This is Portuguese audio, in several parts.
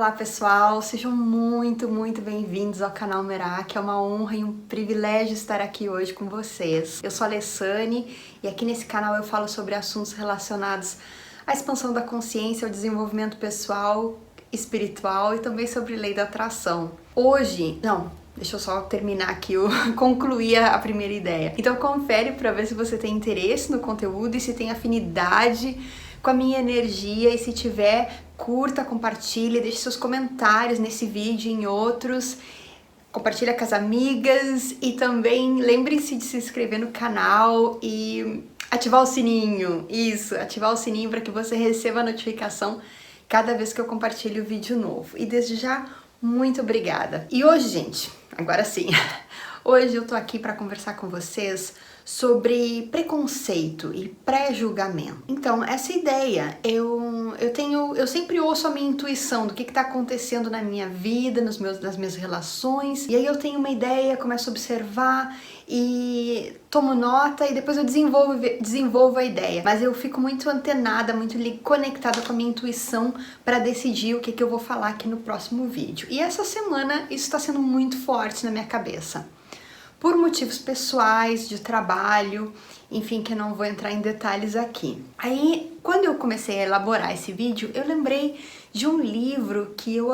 Olá pessoal, sejam muito bem-vindos ao canal Merak. É uma honra e um privilégio estar aqui hoje com vocês. Eu sou a Alessane e aqui nesse canal eu falo sobre assuntos relacionados à expansão da consciência, ao desenvolvimento pessoal, espiritual e também sobre lei da atração. Deixa eu só terminar aqui, concluir a primeira ideia. Então confere para ver se você tem interesse no conteúdo e se tem afinidade com a minha energia, e se tiver, curta, compartilhe, deixe seus comentários nesse vídeo e em outros, compartilha com as amigas e também lembre-se de se inscrever no canal e ativar o sininho, ativar o sininho para que você receba a notificação cada vez que eu compartilho vídeo novo. E desde já, muito obrigada! E hoje, gente, agora sim, hoje eu tô aqui para conversar com vocês sobre preconceito e pré-julgamento. Então, essa ideia, eu sempre ouço a minha intuição do que está acontecendo na minha vida, nas minhas relações, e aí eu tenho uma ideia, começo a observar e tomo nota e depois eu desenvolvo a ideia. Mas eu fico muito antenada, muito conectada com a minha intuição para decidir o que eu vou falar aqui no próximo vídeo. E essa semana isso está sendo muito forte na minha cabeça. Por motivos pessoais, de trabalho, enfim, que eu não vou entrar em detalhes aqui. Aí, quando eu comecei a elaborar esse vídeo, eu lembrei de um livro que eu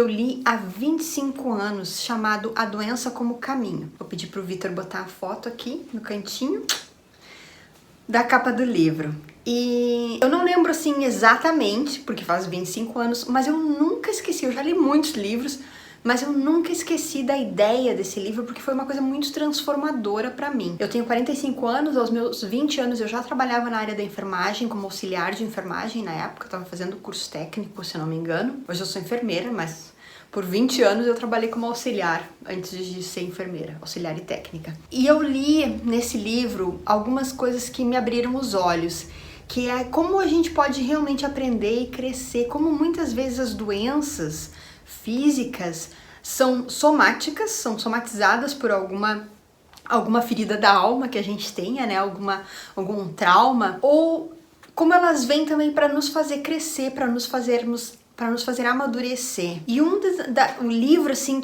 li há 25 anos, chamado A Doença como Caminho. Vou pedir pro Vitor botar a foto aqui no cantinho da capa do livro. E eu não lembro assim exatamente, porque faz 25 anos, mas eu nunca esqueci, eu já li muitos livros, mas eu nunca esqueci da ideia desse livro porque foi uma coisa muito transformadora para mim. Eu tenho 45 anos, aos meus 20 anos eu já trabalhava na área da enfermagem, como auxiliar de enfermagem na época, eu estava fazendo curso técnico, se não me engano. Hoje eu sou enfermeira, mas por 20 anos eu trabalhei como auxiliar, antes de ser enfermeira, auxiliar e técnica. E eu li nesse livro algumas coisas que me abriram os olhos, que é como a gente pode realmente aprender e crescer, como muitas vezes as doenças físicas são somáticas, são somatizadas por alguma ferida da alma que a gente tenha, né? Algum trauma, ou como elas vêm também para nos fazer crescer, para nos fazer amadurecer. E o livro, assim,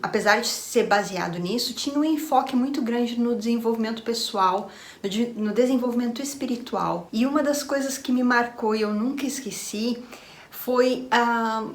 apesar de ser baseado nisso, tinha um enfoque muito grande no desenvolvimento pessoal, no desenvolvimento espiritual. E uma das coisas que me marcou e eu nunca esqueci foi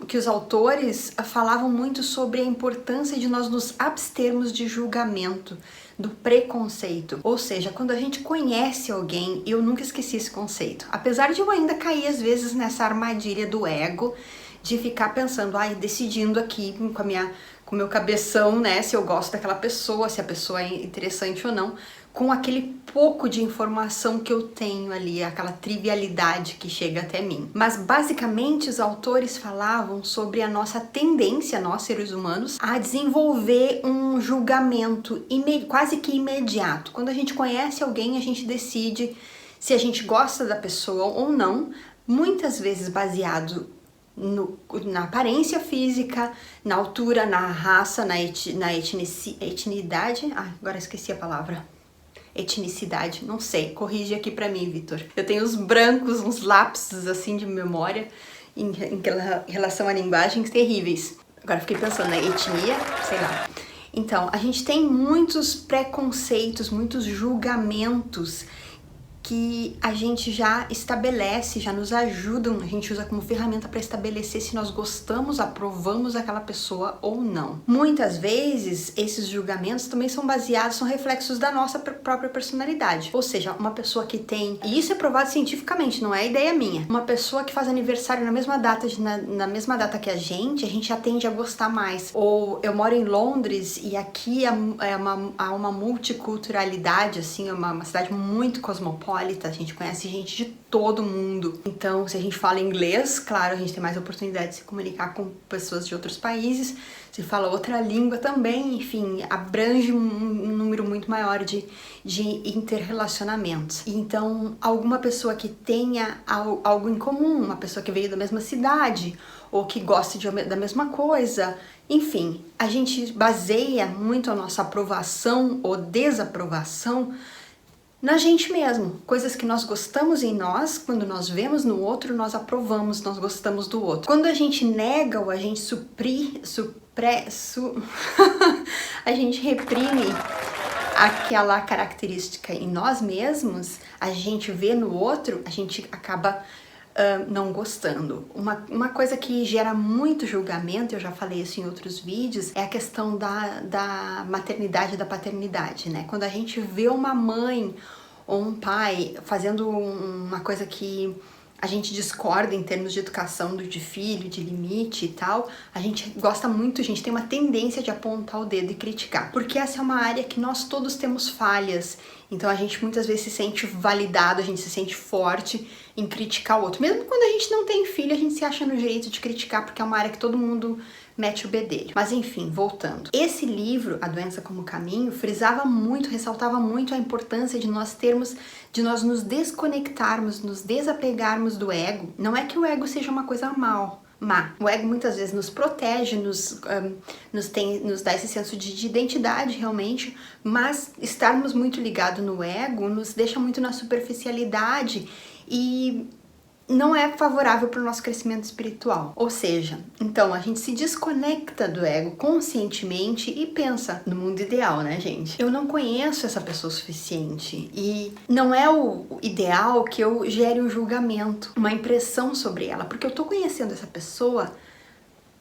que os autores falavam muito sobre a importância de nós nos abstermos de julgamento, do preconceito. Ou seja, quando a gente conhece alguém, eu nunca esqueci esse conceito. Apesar de eu ainda cair às vezes nessa armadilha do ego, de ficar pensando, decidindo aqui com o meu cabeção, né, se eu gosto daquela pessoa, se a pessoa é interessante ou não, com aquele pouco de informação que eu tenho ali, aquela trivialidade que chega até mim. Mas basicamente os autores falavam sobre a nossa tendência, nós seres humanos, a desenvolver um julgamento quase que imediato. Quando a gente conhece alguém, a gente decide se a gente gosta da pessoa ou não, muitas vezes baseado na aparência física, na altura, na raça, na etnicidade. Agora esqueci a palavra. Etnicidade, não sei, corrige aqui pra mim, Vitor. Eu tenho uns brancos, uns lapsos assim de memória em relação a linguagens terríveis. Agora fiquei pensando na etnia, sei lá. Então, a gente tem muitos preconceitos, muitos julgamentos que a gente já estabelece, já nos ajudam, a gente usa como ferramenta para estabelecer se nós gostamos, aprovamos aquela pessoa ou não. Muitas vezes, esses julgamentos também são reflexos da nossa própria personalidade. Ou seja, uma pessoa que tem, e isso é provado cientificamente, não é ideia minha, uma pessoa que faz aniversário na mesma data que a gente já tende a gostar mais. Ou eu moro em Londres e aqui há uma multiculturalidade, assim, é uma cidade muito cosmopolita. A gente conhece gente de todo mundo. Então, se a gente fala inglês, claro, a gente tem mais oportunidade de se comunicar com pessoas de outros países. Se fala outra língua também, enfim, abrange um número muito maior de interrelacionamentos. Então, alguma pessoa que tenha algo em comum, uma pessoa que veio da mesma cidade, ou que goste da mesma coisa, enfim, a gente baseia muito a nossa aprovação ou desaprovação na gente mesmo. Coisas que nós gostamos em nós, quando nós vemos no outro, nós aprovamos, nós gostamos do outro. Quando a gente nega ou a gente a gente reprime aquela característica em nós mesmos, a gente vê no outro, a gente acaba não gostando. Uma coisa que gera muito julgamento, eu já falei isso em outros vídeos, é a questão da maternidade e da paternidade, né? Quando a gente vê uma mãe ou um pai fazendo uma coisa que a gente discorda em termos de educação de filho, de limite e tal, a gente gosta muito, a gente tem uma tendência de apontar o dedo e criticar, porque essa é uma área que nós todos temos falhas, então a gente muitas vezes se sente validado, a gente se sente forte em criticar o outro. Mesmo quando a gente não tem filho, a gente se acha no direito de criticar, porque é uma área que todo mundo mete o bedelho. Mas enfim, voltando. Esse livro, A Doença como Caminho, frisava muito, ressaltava muito a importância de nós nos desconectarmos, nos desapegarmos do ego. Não é que o ego seja uma coisa má. O ego muitas vezes nos protege, nos dá esse senso de identidade realmente, mas estarmos muito ligados no ego nos deixa muito na superficialidade e não é favorável para o nosso crescimento espiritual. Ou seja, então a gente se desconecta do ego conscientemente e pensa no mundo ideal, né, gente? Eu não conheço essa pessoa o suficiente e não é o ideal que eu gere um julgamento, uma impressão sobre ela, porque eu tô conhecendo essa pessoa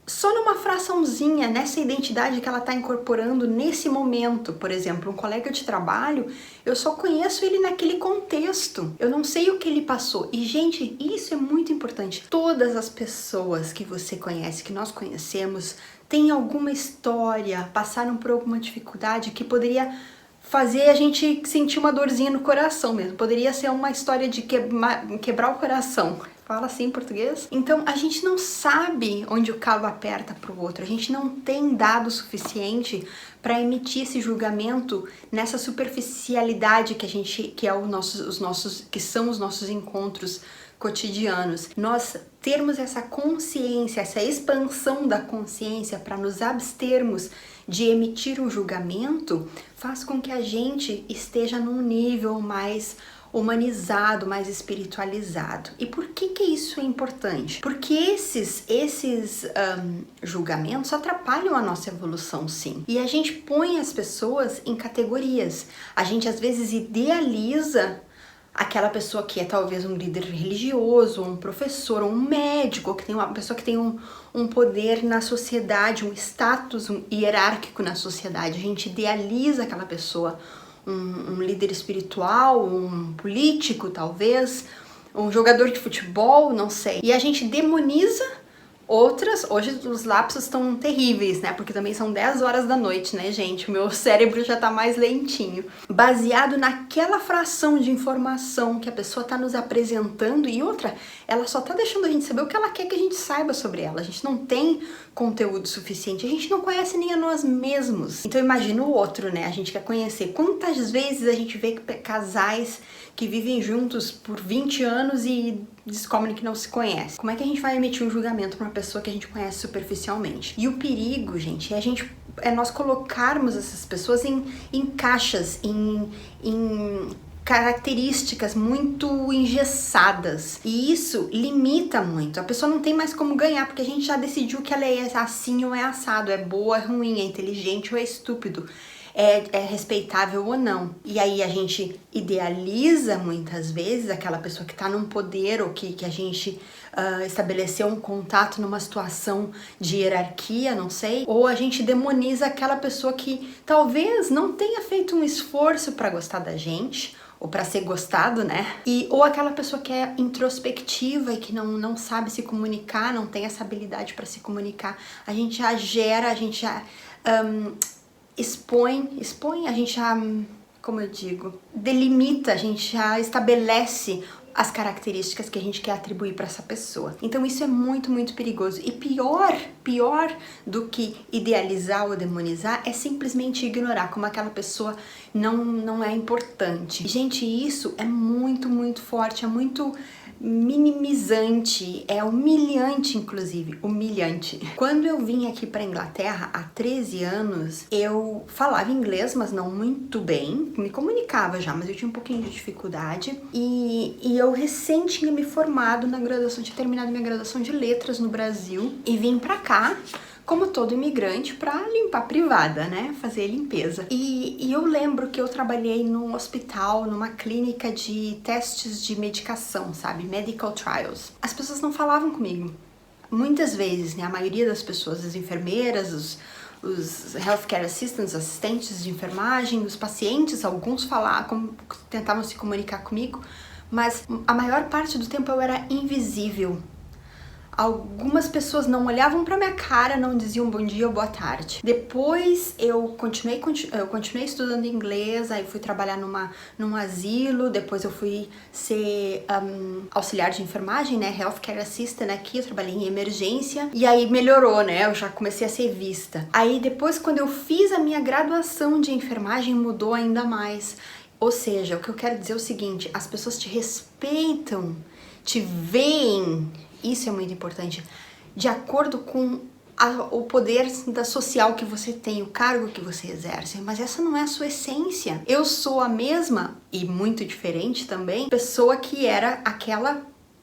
só numa fraçãozinha, nessa identidade que ela está incorporando nesse momento. Por exemplo, um colega de trabalho, eu só conheço ele naquele contexto. Eu não sei o que ele passou. E, gente, isso é muito importante. Todas as pessoas que você conhece, que nós conhecemos, têm alguma história, passaram por alguma dificuldade que poderia fazer a gente sentir uma dorzinha no coração mesmo. Poderia ser uma história de quebrar o coração. Fala assim em português? Então, a gente não sabe onde o calo aperta pro outro. A gente não tem dado suficiente para emitir esse julgamento nessa superficialidade que são os nossos encontros cotidianos. Nós termos essa consciência, essa expansão da consciência para nos abstermos de emitir um julgamento, faz com que a gente esteja num nível mais humanizado, mais espiritualizado. E por que isso é importante? Porque esses julgamentos atrapalham a nossa evolução, sim. E a gente põe as pessoas em categorias. A gente às vezes idealiza aquela pessoa que é talvez um líder religioso, um professor, um médico, que tem uma pessoa que tem um poder na sociedade, um status hierárquico na sociedade. A gente idealiza aquela pessoa, um líder espiritual, um político talvez, um jogador de futebol, não sei. E a gente demoniza outras. Hoje os lapsos estão terríveis, né? Porque também são 10 horas da noite, né, gente? O meu cérebro já tá mais lentinho. Baseado naquela fração de informação que a pessoa tá nos apresentando, e outra, ela só tá deixando a gente saber o que ela quer que a gente saiba sobre ela. A gente não tem conteúdo suficiente, a gente não conhece nem a nós mesmos. Então imagina o outro, né? A gente quer conhecer. Quantas vezes a gente vê casais que vivem juntos por 20 anos e descobrem que não se conhecem? Como é que a gente vai emitir um julgamento para uma pessoa que a gente conhece superficialmente? E o perigo, gente, é nós colocarmos essas pessoas em caixas, em características muito engessadas. E isso limita muito. A pessoa não tem mais como ganhar, porque a gente já decidiu que ela é assim ou é assado, é boa, é ruim, é inteligente ou é estúpido. É respeitável ou não. E aí a gente idealiza muitas vezes aquela pessoa que está num poder ou que a gente estabeleceu um contato numa situação de hierarquia, não sei. Ou a gente demoniza aquela pessoa que talvez não tenha feito um esforço para gostar da gente, ou para ser gostado, né? Ou aquela pessoa que é introspectiva e que não sabe se comunicar, não tem essa habilidade para se comunicar. A gente já gera, a gente já expõe, a gente já, como eu digo, delimita, a gente já estabelece as características que a gente quer atribuir para essa pessoa. Então isso é muito, muito perigoso. E pior do que idealizar ou demonizar é simplesmente ignorar como aquela pessoa não é importante. Gente, isso é muito, muito forte, é muito minimizante, é humilhante, inclusive, humilhante. Quando eu vim aqui para Inglaterra há 13 anos, eu falava inglês, mas não muito bem, me comunicava já, mas eu tinha um pouquinho de dificuldade, e eu recém tinha me formado na graduação, tinha terminado minha graduação de letras no Brasil, e vim pra cá como todo imigrante, pra limpar a privada, né? Fazer limpeza. E eu lembro que eu trabalhei num hospital, numa clínica de testes de medicação, sabe? Medical trials. As pessoas não falavam comigo. Muitas vezes, né? A maioria das pessoas, as enfermeiras, os healthcare assistants, assistentes de enfermagem, os pacientes, alguns falavam, tentavam se comunicar comigo, mas a maior parte do tempo eu era invisível. Algumas pessoas não olhavam pra minha cara, não diziam bom dia ou boa tarde. Depois eu continuei estudando inglês, aí fui trabalhar num asilo, depois eu fui ser auxiliar de enfermagem, né, healthcare assistant aqui, eu trabalhei em emergência, e aí melhorou, né, eu já comecei a ser vista. Aí depois, quando eu fiz a minha graduação de enfermagem, mudou ainda mais. Ou seja, o que eu quero dizer é o seguinte, as pessoas te respeitam, te veem. Isso é muito importante, de acordo com o poder social que você tem, o cargo que você exerce, mas essa não é a sua essência. Eu sou a mesma, e muito diferente também, pessoa que era aquela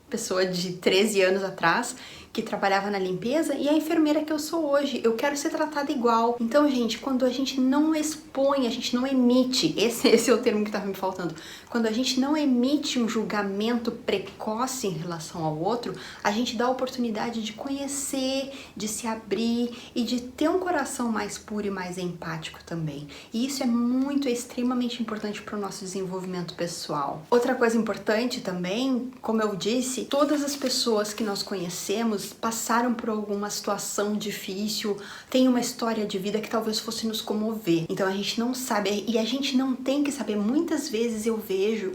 pessoa de 13 anos atrás, que trabalhava na limpeza, e a enfermeira que eu sou hoje. Eu quero ser tratada igual. Então, gente, quando a gente não expõe, a gente não emite, esse é o termo que estava me faltando, quando a gente não emite um julgamento precoce em relação ao outro, a gente dá a oportunidade de conhecer, de se abrir e de ter um coração mais puro e mais empático também. E isso é extremamente importante para o nosso desenvolvimento pessoal. Outra coisa importante também, como eu disse, todas as pessoas que nós conhecemos passaram por alguma situação difícil, tem uma história de vida que talvez fosse nos comover. Então a gente não sabe, e a gente não tem que saber. Muitas vezes eu vejo,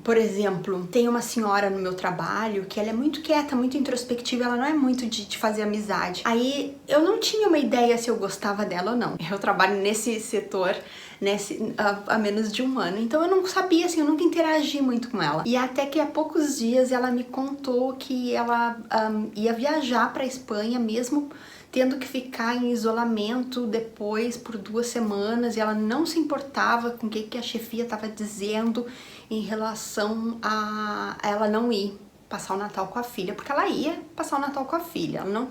por exemplo, tem uma senhora no meu trabalho que ela é muito quieta, muito introspectiva, ela não é muito de fazer amizade. Aí eu não tinha uma ideia se eu gostava dela ou não. Eu trabalho nesse setor há menos de um ano, então eu não sabia, assim, eu nunca interagi muito com ela. E até que há poucos dias ela me contou que ela ia viajar para a Espanha, mesmo tendo que ficar em isolamento depois por 2 semanas, e ela não se importava com o que a chefia estava dizendo em relação a ela não ir passar o Natal com a filha, porque ela ia passar o Natal com a filha, ela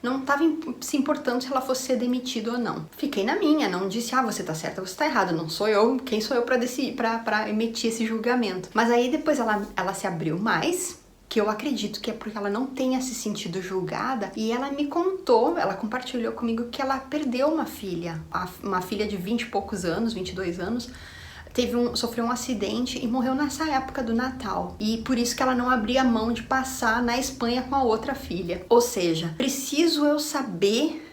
não estava se importando se ela fosse ser demitida ou não. Fiquei na minha, não disse, você tá certa, você tá errada, não sou eu, quem sou eu para decidir, para emitir esse julgamento. Mas aí depois ela se abriu mais, que eu acredito que é porque ela não tenha se sentido julgada, e ela me contou, ela compartilhou comigo que ela perdeu uma filha de 20 e poucos anos, 22 anos, sofreu um acidente e morreu nessa época do Natal. E por isso que ela não abria mão de passar na Espanha com a outra filha. Ou seja, preciso eu saber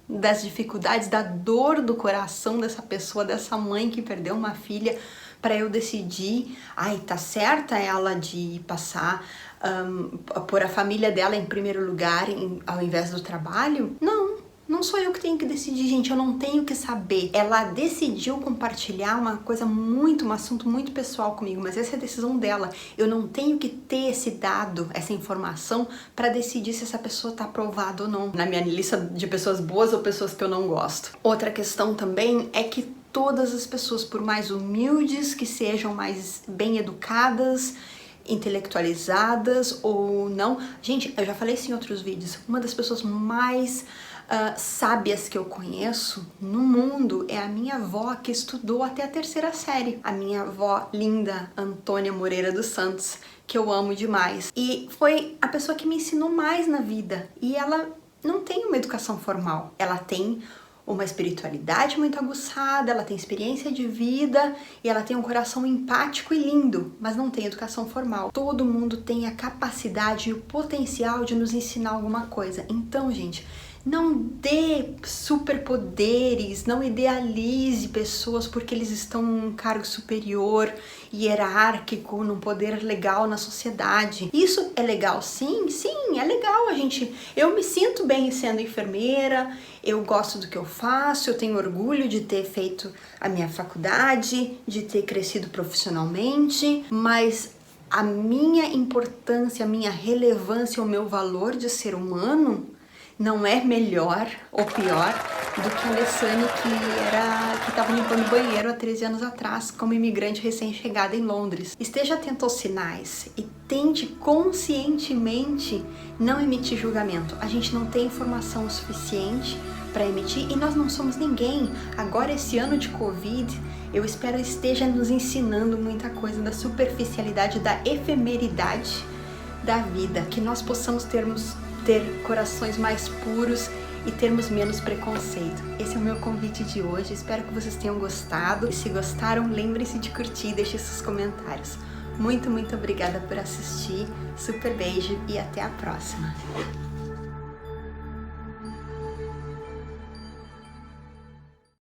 das dificuldades, da dor do coração dessa pessoa, dessa mãe que perdeu uma filha, para eu decidir, tá certa ela de passar, pôr a família dela em primeiro lugar ao invés do trabalho? Não sou eu que tenho que decidir, gente, eu não tenho que saber. Ela decidiu compartilhar um assunto muito pessoal comigo, mas essa é a decisão dela. Eu não tenho que ter esse dado, essa informação, para decidir se essa pessoa tá aprovada ou não na minha lista de pessoas boas ou pessoas que eu não gosto. Outra questão também é que todas as pessoas, por mais humildes que sejam, mais bem educadas, intelectualizadas ou não, gente, eu já falei isso em outros vídeos, uma das pessoas mais sábias que eu conheço no mundo é a minha avó, que estudou até a 3ª série. A minha avó linda, Antônia Moreira dos Santos, que eu amo demais. E foi a pessoa que me ensinou mais na vida. E ela não tem uma educação formal. Ela tem uma espiritualidade muito aguçada, ela tem experiência de vida e ela tem um coração empático e lindo, mas não tem educação formal. Todo mundo tem a capacidade e o potencial de nos ensinar alguma coisa. Então, gente, não dê superpoderes, não idealize pessoas porque eles estão em um cargo superior, hierárquico, num poder legal na sociedade. Isso é legal? Sim, é legal. Eu me sinto bem sendo enfermeira, eu gosto do que eu faço, eu tenho orgulho de ter feito a minha faculdade, de ter crescido profissionalmente, mas a minha importância, a minha relevância, o meu valor de ser humano não é melhor ou pior do que a Alessane que estava limpando o banheiro há 13 anos atrás, como imigrante recém-chegada em Londres. Esteja atento aos sinais e tente conscientemente não emitir julgamento. A gente não tem informação suficiente para emitir e nós não somos ninguém. Agora, esse ano de Covid, eu espero esteja nos ensinando muita coisa da superficialidade, da efemeridade da vida, que nós possamos ter corações mais puros e termos menos preconceito. Esse é o meu convite de hoje, espero que vocês tenham gostado. E se gostaram, lembrem-se de curtir e deixem seus comentários. Muito, muito obrigada por assistir, super beijo e até a próxima!